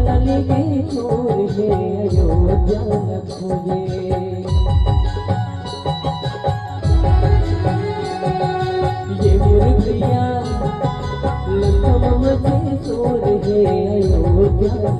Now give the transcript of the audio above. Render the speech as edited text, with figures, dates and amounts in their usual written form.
लाली के छोर है अयोध्या न खोजे। ये मूर्तियाँ लखनऊ में शोर है अयोध्या